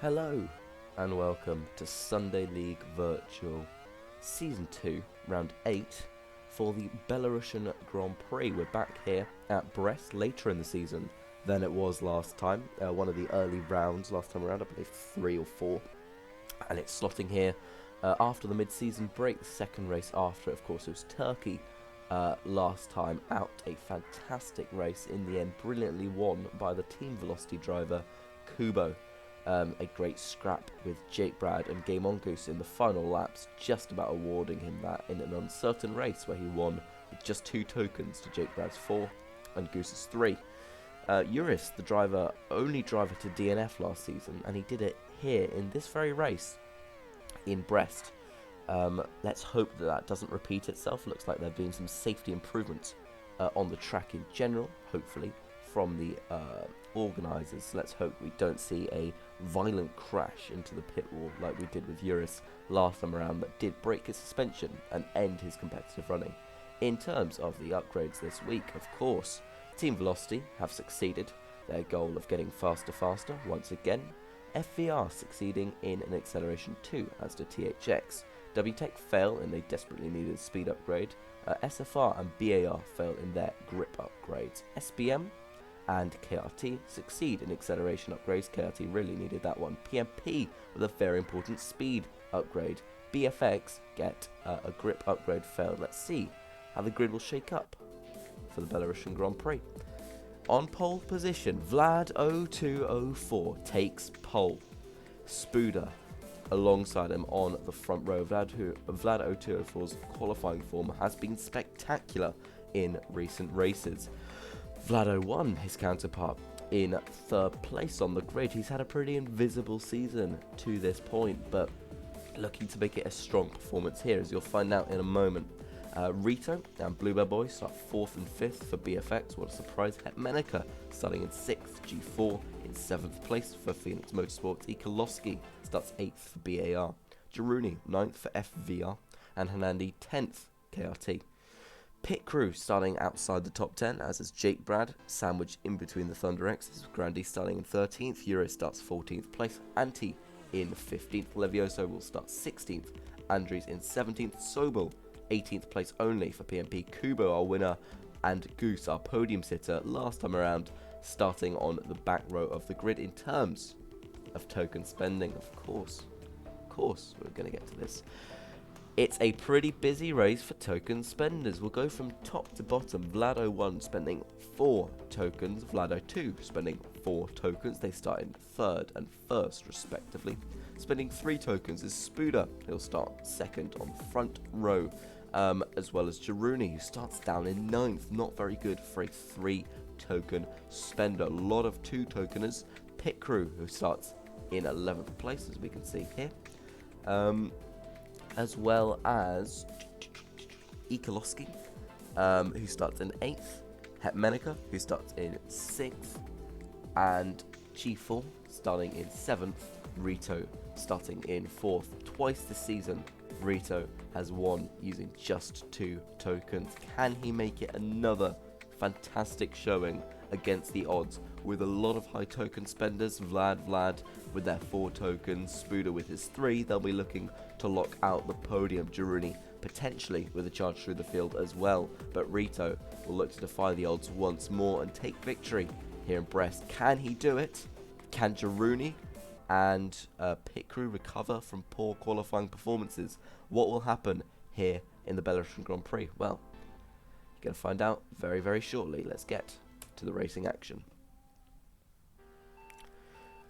Hello and welcome to Sunday League Virtual Season 2, Round 8 for the Belarussian Grand Prix. We're back here at Brest later in the season than it was last time. One of the early rounds last time around, I believe 3 or 4. And it's slotting here after the mid-season break, the second race after. Of course, it was Turkey last time out. A fantastic race in the end, brilliantly won by the Team Velocity driver Kubo. A great scrap with Jake Brad and Game Mongoose in the final laps, just about awarding him that in an uncertain race where he won with just 2 tokens to Jake Brad's 4 and Goose's 3. Uris, the only driver to DNF last season, and he did it here in this very race in Brest. Let's hope that doesn't repeat itself. Looks like there have been some safety improvements on the track in general, hopefully, from the organisers. Let's hope we don't see a violent crash into the pit wall like we did with Uris last time around that did break his suspension and end his competitive running. In terms of the upgrades this week, of course, Team Velocity have succeeded their goal of getting faster once again. FVR succeeding in an acceleration too, as did THX. WTEC fail in a desperately needed speed upgrade. SFR and BAR fail in their grip upgrades. SBM and KRT succeed in acceleration upgrades. KRT really needed that one. PMP with a very important speed upgrade. BFX get a grip upgrade failed. Let's see how the grid will shake up for the Belarusian Grand Prix. On pole position, Vlad0204 takes pole. Spuda alongside him on the front row. Vlad0204's qualifying form has been spectacular in recent races. Vlado won his counterpart in 3rd place on the grid. He's had a pretty invisible season to this point, but looking to make it a strong performance here, as you'll find out in a moment. Rito and Bluebell Boy start 4th and 5th for BFX. What a surprise. Hetmenica starting in 6th, G4 in 7th place for Phoenix Motorsports. Ikolowski starts 8th for BAR. Jaruni 9th for FVR, and Hanandi 10th KRT. Pit crew starting outside the top 10, as is Jake Brad, sandwiched in between the Thunder X's. Grandi starting in 13th, Euro starts 14th place, Anti in 15th, Levioso will start 16th, Andres in 17th, Sobel 18th place only for PMP, Kubo our winner, and Goose our podium sitter last time around, starting on the back row of the grid. In terms of token spending, of course, we're going to get to this. It's a pretty busy race for token spenders. We'll go from top to bottom. Vlado1 spending 4 tokens, Vlado2 spending 4 tokens. They start in 3rd and 1st respectively. Spending 3 tokens is Spuda. He'll start 2nd on the front row, as well as Jaruni, who starts down in 9th. Not very good for a 3 token spender. A lot of 2 tokeners. Pit crew, who starts in 11th place, as we can see here. As well as Ikolowski, who starts in 8th, Hetmenica, who starts in 6th, and G4 starting in 7th, Rito starting in 4th. Twice this season, Rito has won using just 2 tokens. Can he make it another fantastic showing against the odds with a lot of high token spenders? Vlad with their 4 tokens, Spuda with his 3. They'll be looking to lock out the podium. Jaruni potentially with a charge through the field as well, but Rito will look to defy the odds once more and take victory here in Brest. Can he do it? Can Jaruni and pit crew recover from poor qualifying performances? What will happen here in the Belarusian Grand Prix? Well, you're going to find out very, very shortly. Let's get to the racing action.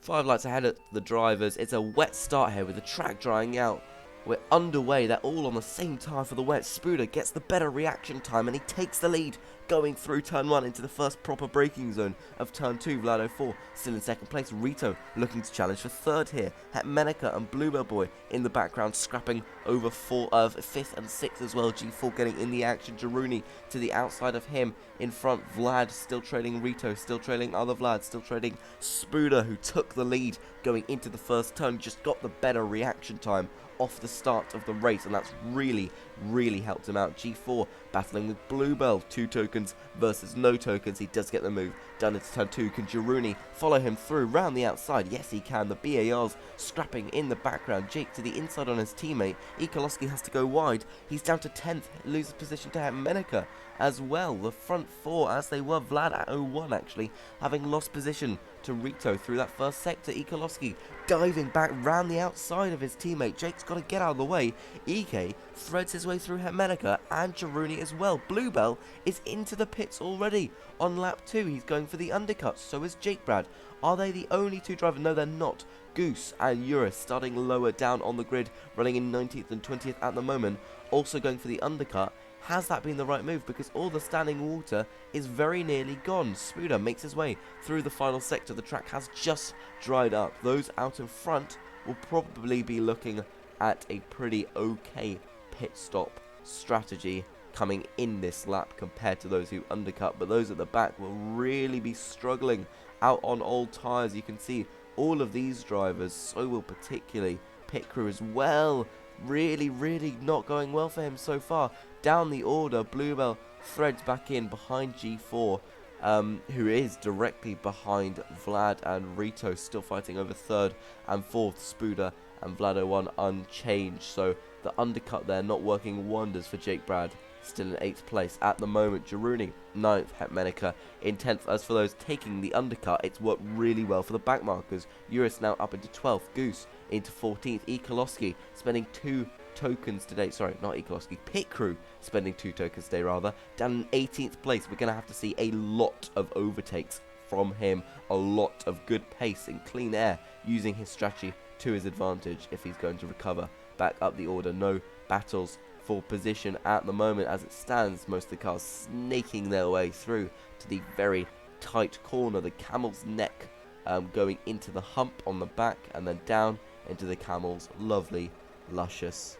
5 lights ahead of the drivers. It's a wet start here with the track drying out. We're underway. They're all on the same tire for the wet. Spuda gets the better reaction time and he takes the lead going through turn 1 into the first proper braking zone of turn 2. Vlado 4 still in 2nd place. Rito looking to challenge for 3rd here. Hetmenica and Bluebell Boy in the background scrapping over 5th and 6th as well. G4 getting in the action. Jaruni to the outside of him. In front, Vlad still trailing Rito, still trailing other Vlad, still trailing Spuda, who took the lead going into the first turn, just got the better reaction time off the start of the race, and that's really helped him out. G4 battling with Bluebell, 2 tokens versus no tokens. He does get the move done into turn 2. Can Jiruni follow him through round the outside? Yes, he can. The BARs scrapping in the background. Jake to the inside on his teammate. Ikoloski has to go wide. He's down to 10th, loses position to Hetmenica as well. The front 4, as they were, Vlad at 0-1 actually, having lost position to Rito through that first sector. Ikoloski diving back round the outside of his teammate. Jake's got to get out of the way. EK threads his way through Hetmenica and Jiruni as well. Bluebell is into the pits already on lap 2. He's going for the undercut. So is Jake Brad. Are they the only 2 drivers? No, they're not. Goose and Eurus starting lower down on the grid, running in 19th and 20th at the moment, also going for the undercut. Has that been the right move? Because all the standing water is very nearly gone. Spuda makes his way through the final sector. The track has just dried up. Those out in front will probably be looking at a pretty okay pit stop strategy coming in this lap compared to those who undercut. But those at the back will really be struggling out on old tyres. You can see all of these drivers, so will particularly pit crew as well. Really not going well for him so far. Down the order, Bluebell threads back in behind G4, who is directly behind Vlad and Rito, still fighting over 3rd and 4th. Spuda and Vlado1 unchanged, so the undercut there not working wonders for Jake Brad. Still in 8th place at the moment. Jiruni 9th, Hetmenica in 10th. As for those taking the undercut, it's worked really well for the back markers. Eurus now up into 12th, Goose into 14th, Ikoloski spending 2 tokens today. Sorry, not Ikoloski, pit crew spending 2 tokens today rather. Down in 18th place. We're going to have to see a lot of overtakes from him, a lot of good pace and clean air, using his strategy to his advantage if he's going to recover back up the order. No battles for position at the moment as it stands. Most of the cars snaking their way through to the very tight corner. The Camel's Neck going into the hump on the back and then down into the Camel's lovely, luscious,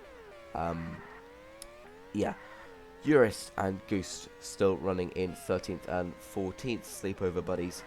Eurus and Goose still running in 13th and 14th. Sleepover buddies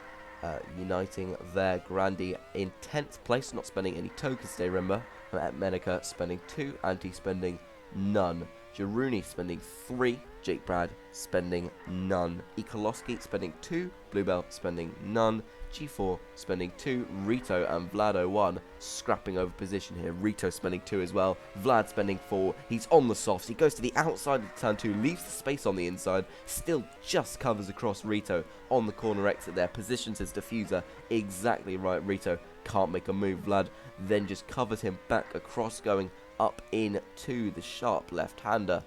uniting there. Grandi in 10th place, not spending any tokens today, remember. At Menica spending 2, Anti spending none. Jiruni spending 3, Jake Brad spending none. Ikoloski spending 2, Bluebell spending none. G4 spending 2, Rito and Vlado1 scrapping over position here. Rito spending 2 as well, Vlad spending 4. He's on the softs, he goes to the outside of turn 2, leaves the space on the inside, still just covers across Rito on the corner exit there, positions his diffuser exactly right. Rito can't make a move. Vlad then just covers him back across, going up into the sharp left-hander,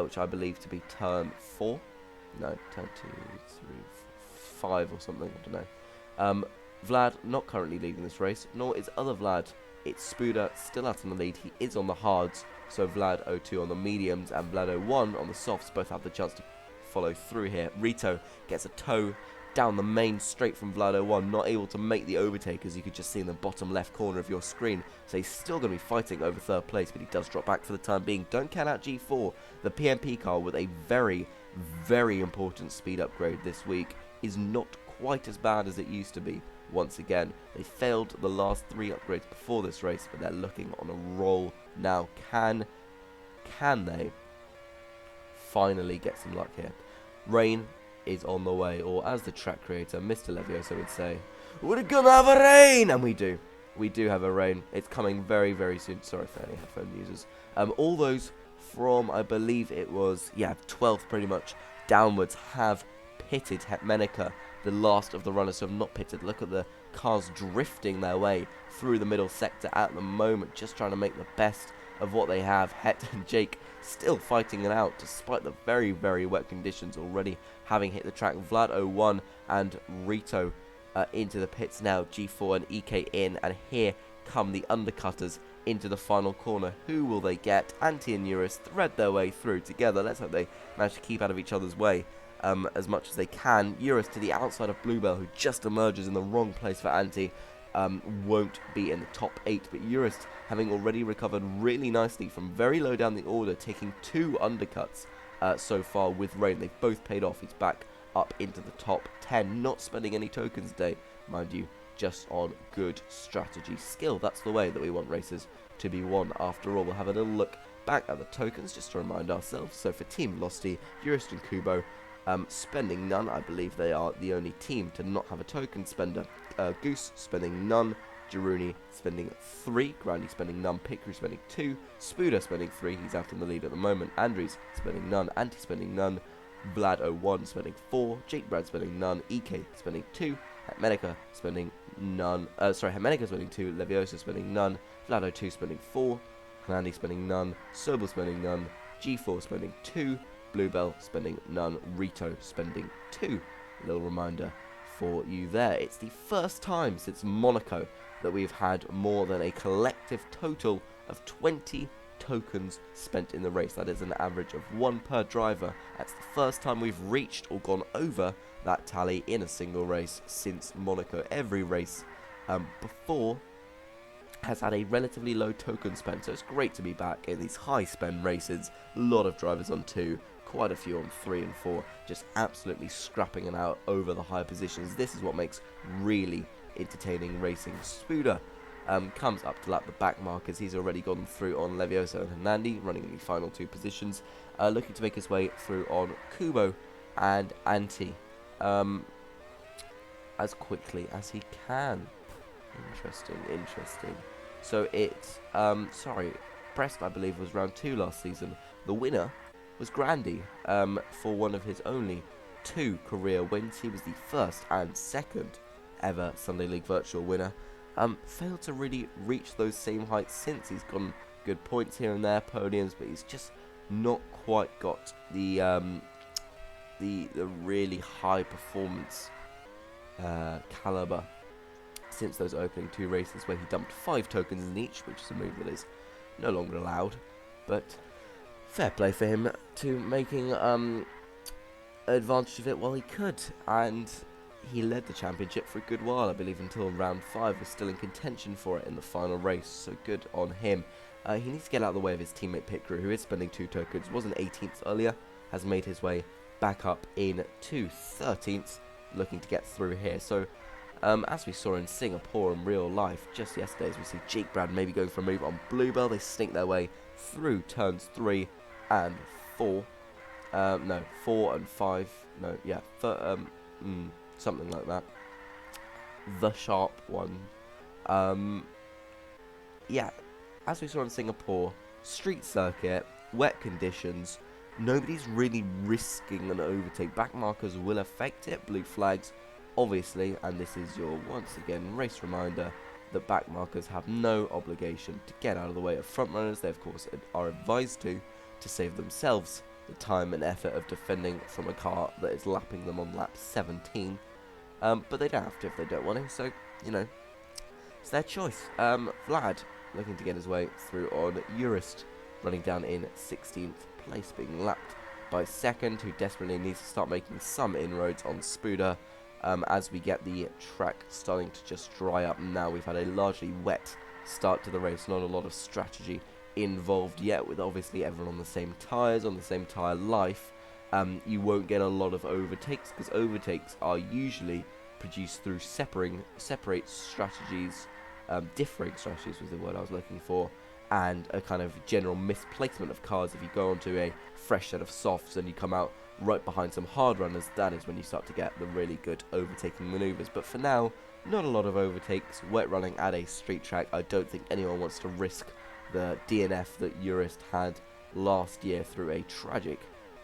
which I believe to be turn 4. No, turn 2, 3, 5 or something, I don't know. Vlad not currently leading this race, nor is other Vlad. It's Spuda still out in the lead. He is on the hards, so Vlad 0-2 on the mediums and Vlad 0-1 on the softs both have the chance to follow through here. Rito gets a toe down the main straight from Vlad 0-1, not able to make the overtake, as you could just see in the bottom left corner of your screen. So he's still going to be fighting over 3rd place, but he does drop back for the time being. Don't count out G4. The PMP car with a very important speed upgrade this week is not quite as bad as it used to be. Once again, they failed the last 3 upgrades before this race, but they're looking on a roll now. Can they finally get some luck here? Rain is on the way, or as the track creator, Mr. Leviosa, would say, we're gonna have a rain! And we do. We do have a rain. It's coming very soon. Sorry for any headphone users. All those from, I believe it was, 12th pretty much downwards have pitted. Hetmenica, the last of the runners who have not pitted. Look at the cars drifting their way through the middle sector at the moment, just trying to make the best of what they have. Het and Jake still fighting it out despite the very wet conditions, already having hit the track. Vlad 0-1 and Rito into the pits now. G4 and EK in, and here come the undercutters into the final corner. Who will they get? Anti and Eurus thread their way through together. Let's hope they manage to keep out of each other's way as much as they can. Eurus to the outside of Bluebell, who just emerges in the wrong place for Anti. Won't be in the top 8, but Eurus having already recovered really nicely from very low down the order, taking 2 undercuts so far with rain. They've both paid off. He's back up into the top 10, not spending any tokens today, mind you. just on good strategy skill. That's the way that we want races to be won. After all, we'll have a little look back at the tokens just to remind ourselves. So for Team Velocity, Jurist and Kubo spending none. I believe they are the only team to not have a token spender. Goose spending none, Jiruni spending 3, Grandy spending none, Picru spending 2, Spuda spending 3, he's out in the lead at the moment, Andres spending none, Anti spending none, Vlad01 spending 4, Jake Brad spending none, EK spending 2, Hetmenica spending none, Hetmenica spending 2, Leviosa spending none, Vlad02 spending 4, Hanandi spending none, Sobel spending none, G4 spending 2, Bluebell spending none, Rito spending 2. A little reminder for you there. It's the first time since Monaco that we've had more than a collective total of 20 tokens spent in the race. That is an average of 1 per driver. That's the first time we've reached or gone over that tally in a single race since Monaco. Every race before has had a relatively low token spend, so it's great to be back in these high spend races. A lot of drivers on 2, quite a few on 3 and 4, just absolutely scrapping it out over the high positions. This is what makes really entertaining racing. Spuda comes up to lap the back markers. He's already gone through on Leviosa and Hernandi, running in the final 2 positions, looking to make his way through on Kubo and Anti as quickly as he can. Interesting. So it's Brest, I believe, was round 2 last season. The winner was Grandy for one of his only 2 career wins. He was the first and second ever Sunday League Virtual winner. Failed to really reach those same heights since. He's gotten good points here and there, podiums, but he's just not quite got the really high performance caliber since those opening 2 races where he dumped 5 tokens in each, which is a move that is no longer allowed. But fair play for him to making advantage of it while he could, and he led the championship for a good while, I believe, until round 5, was still in contention for it in the final race, so good on him. He needs to get out of the way of his teammate Picru, who is spending 2 tokens, wasn't 18th earlier, has made his way back up in to 13th, looking to get through here. So as we saw in Singapore in real life just yesterday, as we see Jake Brad maybe going for a move on Bluebell, they sneak their way through turns 3 and 4. 4 and 5. No, yeah, something like that. The sharp one. Yeah, as we saw in Singapore, street circuit, wet conditions, nobody's really risking an overtake. Back markers will affect it, blue flags, obviously, and this is your, once again, race reminder that back markers have no obligation to get out of the way of front runners. They, of course, are advised to save themselves the time and effort of defending from a car that is lapping them on lap 17. But they don't have to if they don't want to, so, you know, it's their choice. Vlad looking to get his way through on Jurist, running down in 16th place, being lapped by second, who desperately needs to start making some inroads on Spuda, as we get the track starting to just dry up now. We've had a largely wet start to the race, not a lot of strategy involved yet, with obviously everyone on the same tyres, on the same tyre life. You won't get a lot of overtakes, because overtakes are usually produced through differing strategies was the word I was looking for, and a kind of general misplacement of cars. If you go onto a fresh set of softs and you come out right behind some hard runners, that is when you start to get the really good overtaking manoeuvres. But for now, not a lot of overtakes, wet running at a street track. I don't think anyone wants to risk the DNF that Jurist had last year through a tragic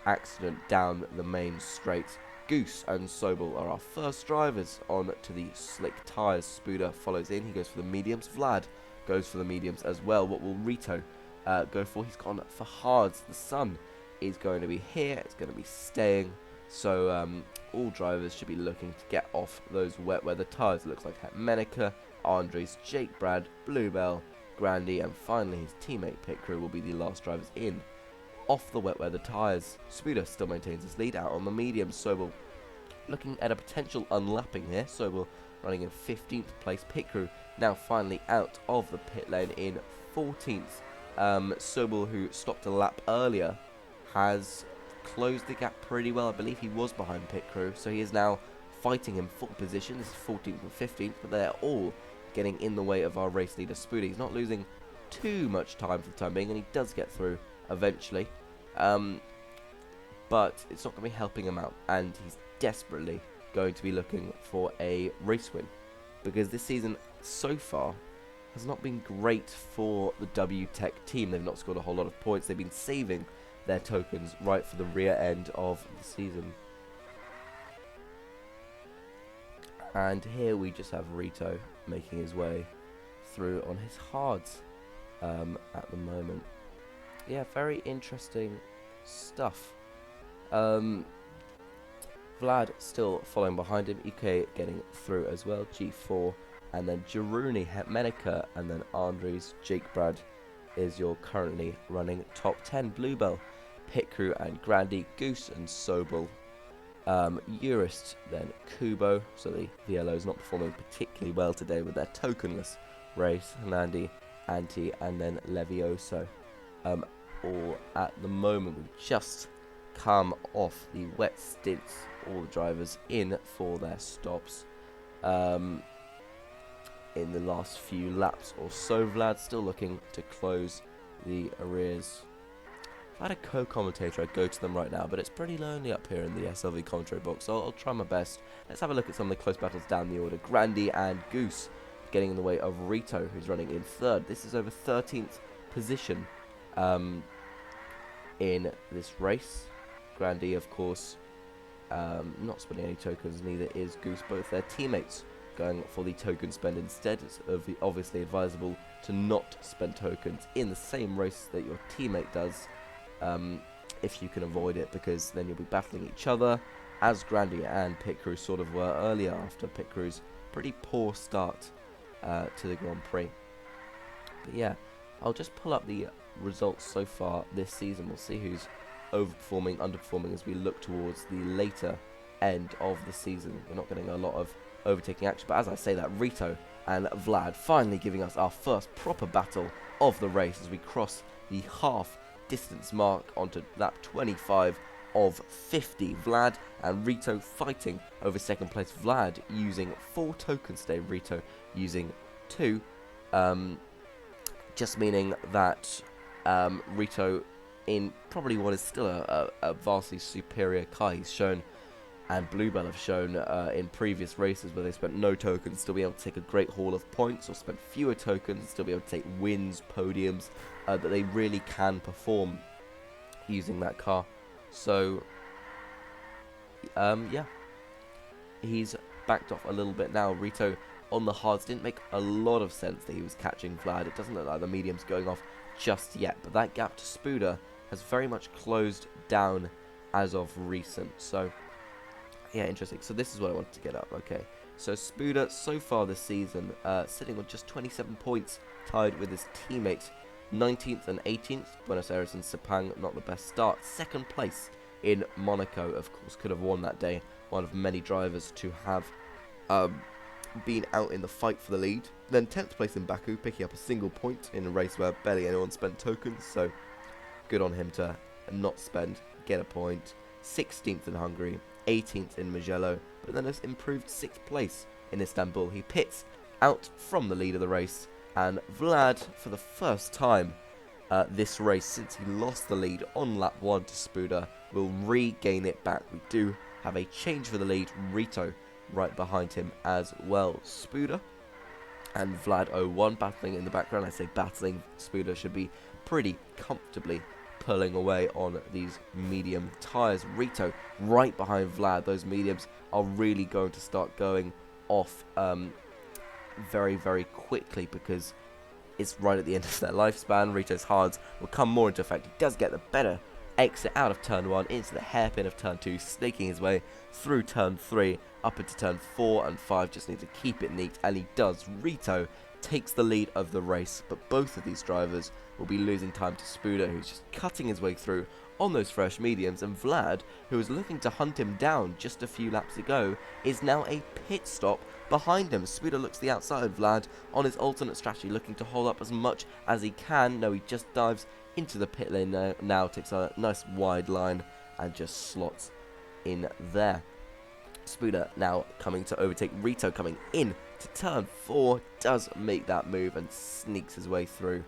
accident down the main straight. Goose and Sobel are our first drivers on to the slick tyres. Spuda follows in, he goes for the mediums. Vlad goes for the mediums as well. What will Rito go for? He's gone for hards. The sun is going to be here, it's going to be staying, so all drivers should be looking to get off those wet weather tyres. It looks like Hetmenica, Andres, Jake Brad, Bluebell, Grandy, and finally his teammate Pit Crew will be the last drivers in off the wet weather tyres. Spuda still maintains his lead out on the mediums. Sobel looking at a potential unlapping here. Sobel running in 15th place. Pit Crew now finally out of the pit lane in 14th. Sobel, who stopped a lap earlier, has closed the gap pretty well. I believe he was behind Pit Crew, so he is now fighting him for position. This is 14th and 15th, but they're all getting in the way of our race leader Spuda. He's not losing too much time for the time being, and he does get through eventually. But it's not going to be helping him out, and he's desperately going to be looking for a race win, because this season so far has not been great for the WTech team. They've not scored a whole lot of points. They've been saving their tokens right for the rear end of the season. And here we just have Rito making his way through on his hards at the moment. Yeah, very interesting stuff. Vlad still following behind him. EK getting through as well. G4. And then Jaruni, Hetmenica, and then Andres. Jake Brad is your currently running top 10. Bluebell, Pit Crew, and Grandy, Goose, and Sobel. Urist, then Kubo. So the VLO is not performing particularly well today with their tokenless race. Nandi, Anti, and then Levioso. All at the moment, we've just come off the wet stints. All the drivers in for their stops. In the last few laps or so. Vlad still looking to close the arrears. If I had a co-commentator, I'd go to them right now, but it's pretty lonely up here in the SLV commentary box, so I'll try my best. Let's have a look at some of the close battles down the order. Grandy and Goose getting in the way of Rito, who's running in third. This is over 13th position in this race. Grandy, of course, not spending any tokens, neither is Goose. Both their teammates going for the token spend instead. It's obviously advisable to not spend tokens in the same race that your teammate does, if you can avoid it, because then you'll be battling each other, as Grandy and Pit Crew sort of were earlier after Pit Crew's pretty poor start to the Grand Prix. But yeah, I'll just pull up the results so far this season. We'll see who's overperforming, underperforming as we look towards the later end of the season. We're not getting a lot of overtaking action, but as I say that, Rito and Vlad finally giving us our first proper battle of the race as we cross the half distance mark onto lap 25 of 50. Vlad and Rito fighting over second place. Vlad using 4 tokens today, Rito using 2, just meaning that Rito, in probably what is still a vastly superior car, he's shown, and Bluebell have shown in previous races where they spent no tokens, still be able to take a great haul of points, or spent fewer tokens, still be able to take wins, podiums, that they really can perform using that car. So, yeah, he's backed off a little bit now. Rito on the hards didn't make a lot of sense that he was catching Vlad. It doesn't look like the medium's going off just yet, but that gap to Spuda has very much closed down as of recent. So yeah, interesting. So this is what I wanted to get up. Okay, so Spuda so far this season sitting on just 27 points, tied with his teammates 19th and 18th. Buenos Aires and Sepang, not the best start. Second place in Monaco, of course, could have won that day. One of many drivers to have been out in the fight for the lead. Then 10th place in Baku, picking up a single point in a race where barely anyone spent tokens, so good on him to not spend, get a point. 16th in Hungary, 18th in Mugello, but then has improved 6th place in Istanbul. He pits out from the lead of the race, and Vlad, for the first time this race since he lost the lead on lap 1 to Spuda, will regain it back. We do have a change for the lead. Rito right behind him as well. Spuda and Vlad 01 battling in the background. I say battling, Spuda should be pretty comfortably pulling away on these medium tyres. Rito right behind Vlad. Those mediums are really going to start going off very, very quickly because it's right at the end of their lifespan. Rito's hards will come more into effect. He does get the better exit out of turn 1 into the hairpin of turn 2, snaking his way through turn 3 up into turn 4 and 5. Just needs to keep it neat, and he does. Rito takes the lead of the race, but both of these drivers will be losing time to Spuda, who's just cutting his way through on those fresh mediums, and Vlad, who was looking to hunt him down just a few laps ago, is now a pit stop behind him. Spuda looks to the outside of Vlad on his alternate strategy, looking to hold up as much as he can. No, he just dives into the pit lane now, takes a nice wide line and just slots in there. Spuda now coming to overtake Rito, coming in to turn 4, does make that move and sneaks his way through.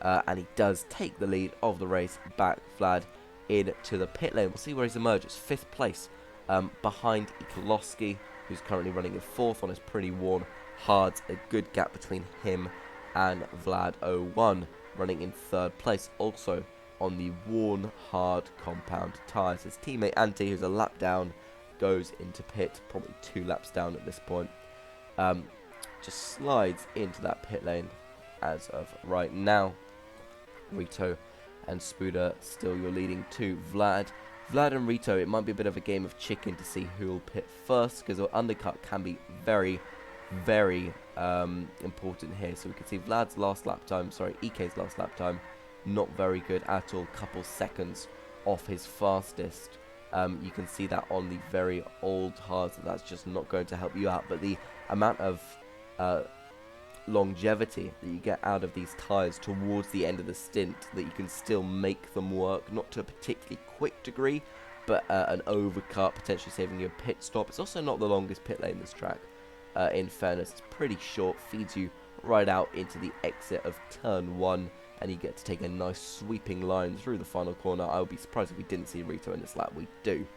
And he does take the lead of the race back, Vlad, into the pit lane. We'll see where he's emerged. 5th place behind Ikolowski, who's currently running in 4th on his pretty worn hards. A good gap between him and Vlad 01, running in 3rd place, also on the worn hard compound tyres. His teammate Ante, who's a lap down, goes into pit, probably 2 laps down at this point. Just slides into that pit lane as of right now. Rito and Spuda still your leading 2. Vlad and Rito, it might be a bit of a game of chicken to see who will pit first, because the undercut can be very, very important here. So we can see Vlad's last lap time, EK's last lap time, not very good at all, couple seconds off his fastest. You can see that on the very old hards, that's just not going to help you out. But the amount of longevity that you get out of these tyres towards the end of the stint, that you can still make them work, not to a particularly quick degree, but an overcut, potentially saving you a pit stop. It's also not the longest pit lane this track. In fairness, it's pretty short, feeds you right out into the exit of turn 1, and you get to take a nice sweeping line through the final corner. I would be surprised if we didn't see Rito in this lap. We do.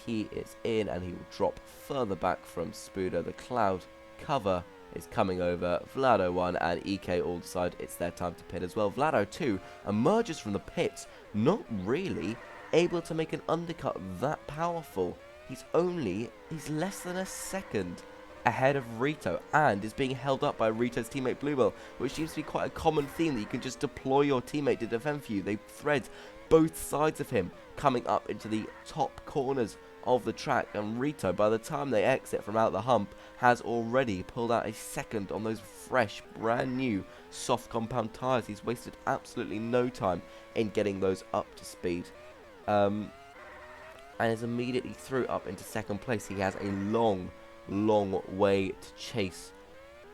He is in, and he will drop further back from Spuda. The cloud cover is coming over. Vlado 1 and EK all decide it's their time to pit as well. Vlado 2 emerges from the pits, not really able to make an undercut that powerful. He's less than a second ahead of Rito, and is being held up by Rito's teammate Bluebell, which seems to be quite a common theme, that you can just deploy your teammate to defend for you. They thread both sides of him coming up into the top corners of the track, and Rito, by the time they exit from out the hump, has already pulled out a second on those fresh, brand new soft compound tyres. He's wasted absolutely no time in getting those up to speed, and is immediately through up into 2nd place. He has a long way to chase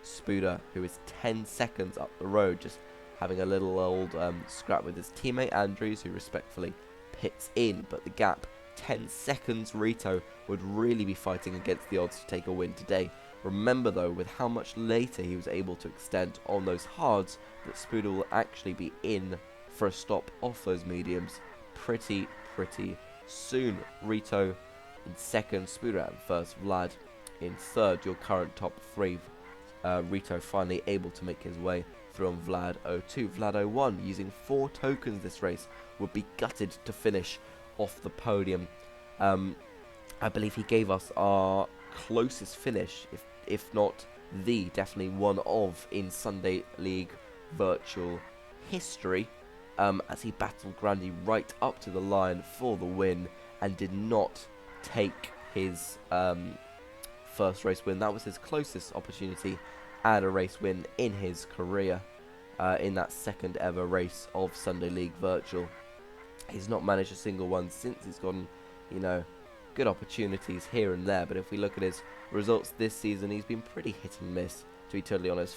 Spuda, who is 10 seconds up the road, just having a little old scrap with his teammate Andrews, who respectfully pits in. But the gap, 10 seconds, Rito would really be fighting against the odds to take a win today. Remember though, with how much later he was able to extend on those hards, that Spuda will actually be in for a stop off those mediums pretty soon. Rito in 2nd, Spuda in 1st, Vlad in 3rd, your current top 3. Rito finally able to make his way through on Vlad 02. Vlad 01, using 4 tokens this race, would be gutted to finish off the podium. I believe he gave us our closest finish, if not the definitely one of, in Sunday League virtual history, as he battled Grandy right up to the line for the win and did not take his first race win. That was his closest opportunity at a race win in his career, in that 2nd ever race of Sunday League virtual. He's not managed a single one since. He's gotten, good opportunities here and there, but if we look at his results this season, he's been pretty hit and miss, to be totally honest.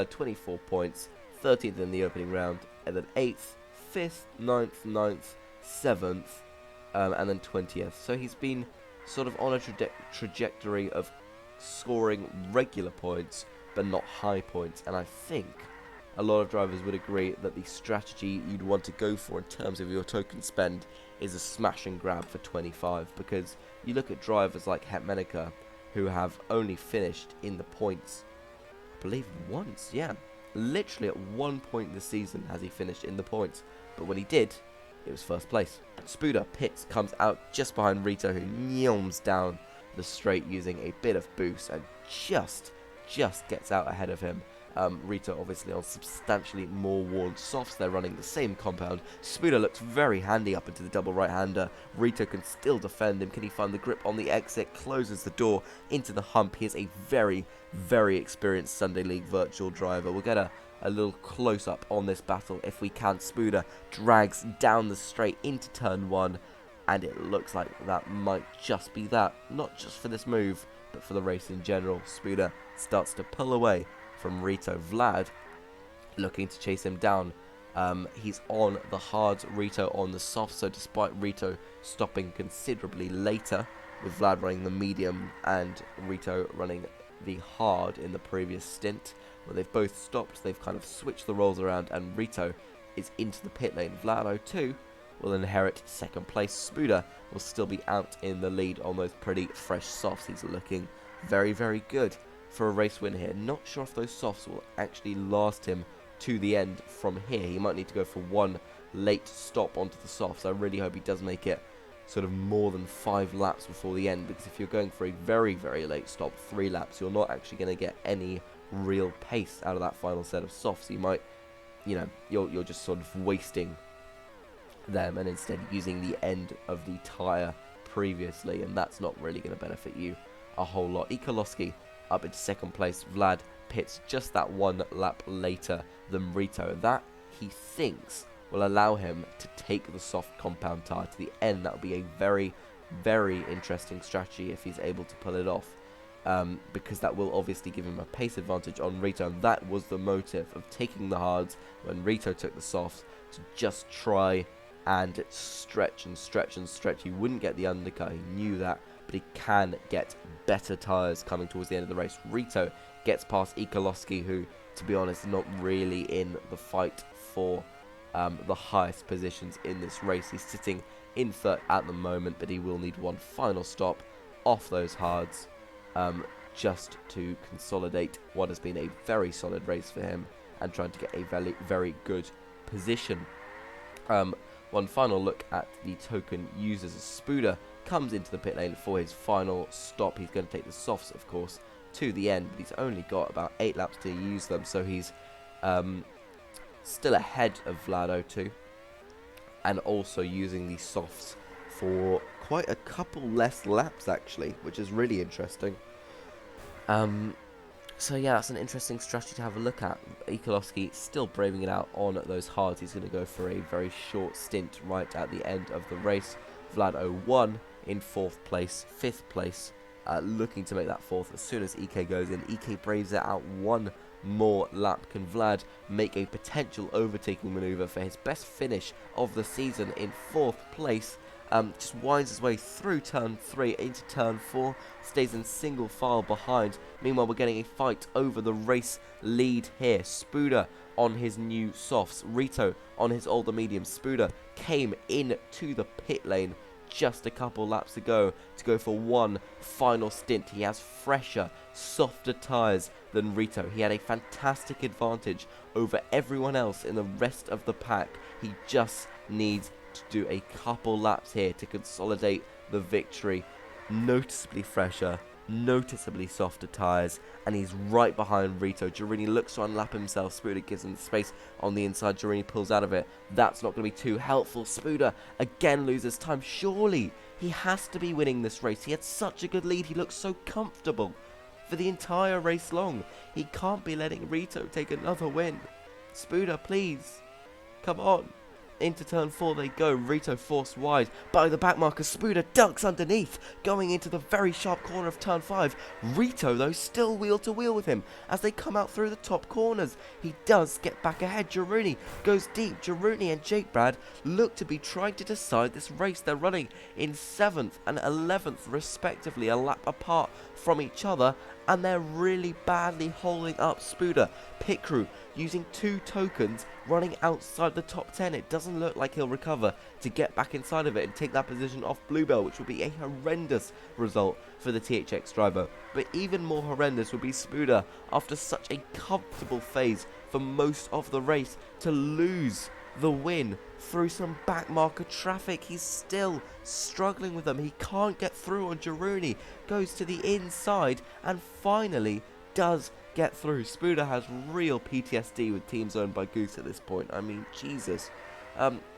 24 points, 13th in the opening round, and then 8th, 5th, 9th, 7th, and then 20th. So he's been sort of on a trajectory of scoring regular points, but not high points. And I think a lot of drivers would agree that the strategy you'd want to go for in terms of your token spend is a smash and grab for 25, because you look at drivers like Hetmenica, who have only finished in the points, I believe once, literally at one point this season has he finished in the points, but when he did, it was 1st place. Spuda pits, comes out just behind Rito, who nyoms down the straight using a bit of boost and just gets out ahead of him. Rito obviously on substantially more worn softs. They're running the same compound. Spuda looks very handy up into the double right-hander. Rito can still defend him. Can he find the grip on the exit? Closes the door into the hump. He is a very experienced Sunday League virtual driver. We'll get a little close-up on this battle if we can. Spuda drags down the straight into turn 1, and it looks like that might just be that. Not just for this move, but for the race in general. Spuda starts to pull away from Rito. Vlad looking to chase him down. He's on the hards, Rito on the soft, so despite Rito stopping considerably later, with Vlad running the medium and Rito running the hard in the previous stint. When they've both stopped, they've kind of switched the roles around, and Rito is into the pit lane. Vlado too will inherit second place. Spuda will still be out in the lead on those pretty fresh softs. He's looking very, very good for a race win here. Not sure if those softs will actually last him to the end from here. He might need to go for one late stop onto the softs. I really hope he does make it sort of more than 5 laps before the end, because if you're going for a very, very late stop, 3 laps, you're not actually going to get any real pace out of that final set of softs. You might, you're just sort of wasting them and instead using the end of the tyre previously, and that's not really going to benefit you a whole lot. Ikolowski up in second place. Vlad pits just that 1 lap later than Rito. That, he thinks, will allow him to take the soft compound tyre to the end. That will be a very, very interesting strategy if he's able to pull it off, because that will obviously give him a pace advantage on Rito, and that was the motive of taking the hards when Rito took the softs, to just try and stretch and stretch and stretch. He wouldn't get the undercut, he knew that, but he can get better tyres coming towards the end of the race. Rito gets past Ikolowski, who, to be honest, is not really in the fight for the highest positions in this race. He's sitting in third at the moment, but he will need one final stop off those hards just to consolidate what has been a very solid race for him and trying to get a very, very good position. One final look at the token users. Spuda comes into the pit lane for his final stop. He's going to take the softs, of course, to the end, but he's only got about 8 laps to use them, so he's still ahead of Vlado too, and also using the softs for quite a couple less laps actually, which is really interesting. So yeah, that's an interesting strategy to have a look at. Ikolowski still braving it out on those hards. He's going to go for a very short stint right at the end of the race. Vlado 1 in 4th place, 5th place, looking to make that 4th as soon as EK goes in. EK braves it out 1 more lap. Can Vlad make a potential overtaking maneuver for his best finish of the season in 4th place? Just winds his way through turn 3 into turn 4, stays in single file behind. Meanwhile, we're getting a fight over the race lead here. Spuda on his new softs, Rito on his older medium. Spuda came into the pit lane just a couple laps ago to go for one final stint. He has fresher, softer tyres than Rito. He had a fantastic advantage over everyone else in the rest of the pack. He just needs to do a couple laps here to consolidate the victory. Noticeably fresher, noticeably softer tyres, and he's right behind Rito. Girini looks to unlap himself. Spuda gives him space on the inside. Girini pulls out of it. That's not going to be too helpful. Spuda again loses time. Surely he has to be winning this race. He had such a good lead. He looks so comfortable for the entire race long. He can't be letting Rito take another win. Spuda, please, come on. Into turn 4 they go. Rito forced wide by the backmarker. Spuda ducks underneath, going into the very sharp corner of turn 5. Rito, though, still wheel to wheel with him as they come out through the top corners. He does get back ahead. Girini goes deep. Girini and Jake Brad look to be trying to decide this race. They're running in 7th and 11th respectively, a lap apart from each other, and they're really badly holding up Spuda. Pit crew using 2 tokens, running outside the top 10. It doesn't look like he'll recover to get back inside of it and take that position off Bluebell, which would be a horrendous result for the THX driver. But even more horrendous would be Spuda, after such a comfortable phase for most of the race, to lose the win through some backmarker traffic. He's still struggling with them. He can't get through on Girini, goes to the inside and finally does get through. Spuda has real PTSD with teams owned by Goose at this point. I mean, Jesus.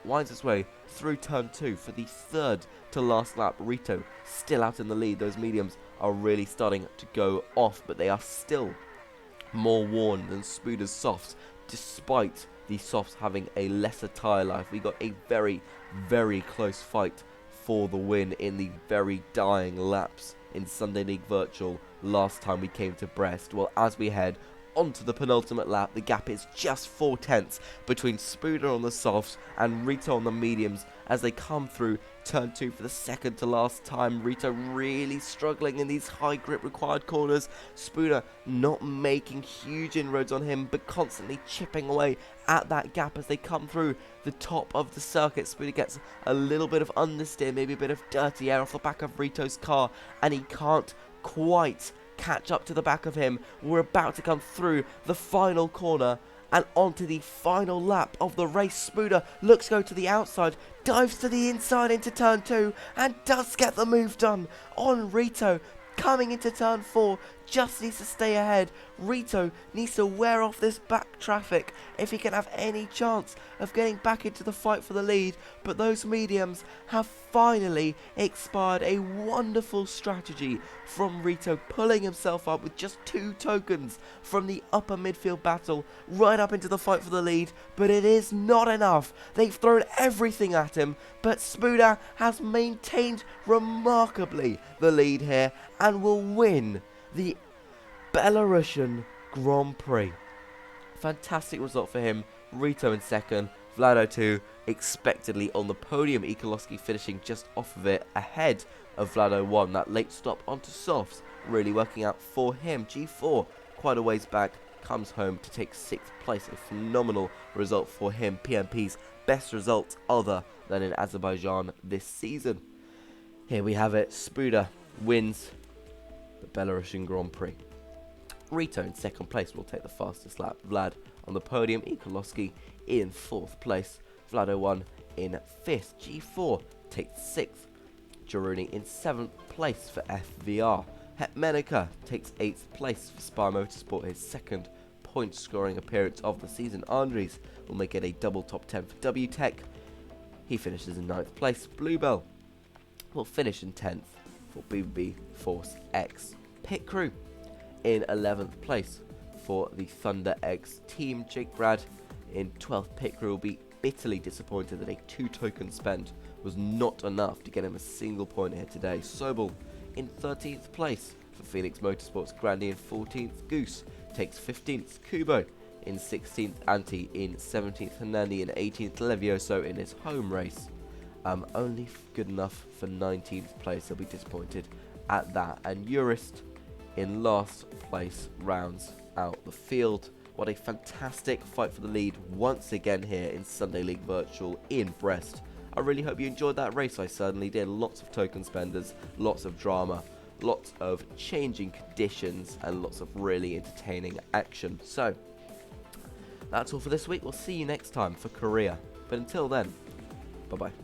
Winds his way through turn 2 for the 3rd to last lap. Rito still out in the lead. Those mediums are really starting to go off, but they are still more worn than Spuda's softs, despite the softs having a lesser tyre life. We got a very, very close fight for the win in the very dying laps in Sunday League Virtual last time we came to Brest. Well, as we head onto the penultimate lap. The gap is just 4/10 between Spuda on the softs and Rito on the mediums as they come through turn 2 for the second to last time. Rito really struggling in these high grip required corners. Spuda not making huge inroads on him, but constantly chipping away at that gap as they come through the top of the circuit. Spuda gets a little bit of understeer, maybe a bit of dirty air off the back of Rito's car, and he can't quite catch up to the back of him. We're about to come through the final corner and onto the final lap of the race. Spuda looks to go to the outside, dives to the inside into turn 2, and does get the move done on Rito. Coming into turn 4, just needs to stay ahead. Rito needs to wear off this back traffic if he can have any chance of getting back into the fight for the lead, but those mediums have finally expired. A wonderful strategy from Rito, pulling himself up with just 2 tokens from the upper midfield battle right up into the fight for the lead, but it is not enough. They've thrown everything at him, but Spuda has maintained remarkably the lead here and will win the Belarusian Grand Prix. Fantastic result for him. Rito in second, Vlado 2 expectedly on the podium. Ikolowski finishing just off of it ahead of Vlado 1. That late stop onto softs really working out for him. G4 quite a ways back, comes home to take 6th place. A phenomenal result for him. PMP's best result other than in Azerbaijan this season. Here we have it. Spuda wins the Belarusian Grand Prix. Rito in second place will take the fastest lap. Vlad on the podium. Ikolowski in 4th place. Vlado 1 in 5th. G4 takes 6th. Jaruni in 7th place for FVR. Hetmenica takes 8th place for Spy Motorsport, his second point scoring appearance of the season. Andres will make it a double top 10 for WTech. He finishes in 9th place. Bluebell will finish in 10th for BB Force X. Pit Crew in 11th place for the Thunder X team. Jake Brad in 12th. Pit Crew will be bitterly disappointed that a 2 token spend was not enough to get him a single point here today. Sobel in 13th place for Phoenix Motorsports. Grandy in 14th. Goose takes 15th. Kubo in 16th. Anti in 17th. Hernani in 18th. Levioso in his home race. Only good enough for 19th place. He'll be disappointed at that. And Urist in last place rounds out the field. What a fantastic fight for the lead once again here in Sunday League Virtual in Brest. I really hope you enjoyed that race. I certainly did. Lots of token spenders, lots of drama, lots of changing conditions, and lots of really entertaining action. So that's all for this week. We'll see you next time for Korea. But until then, bye-bye.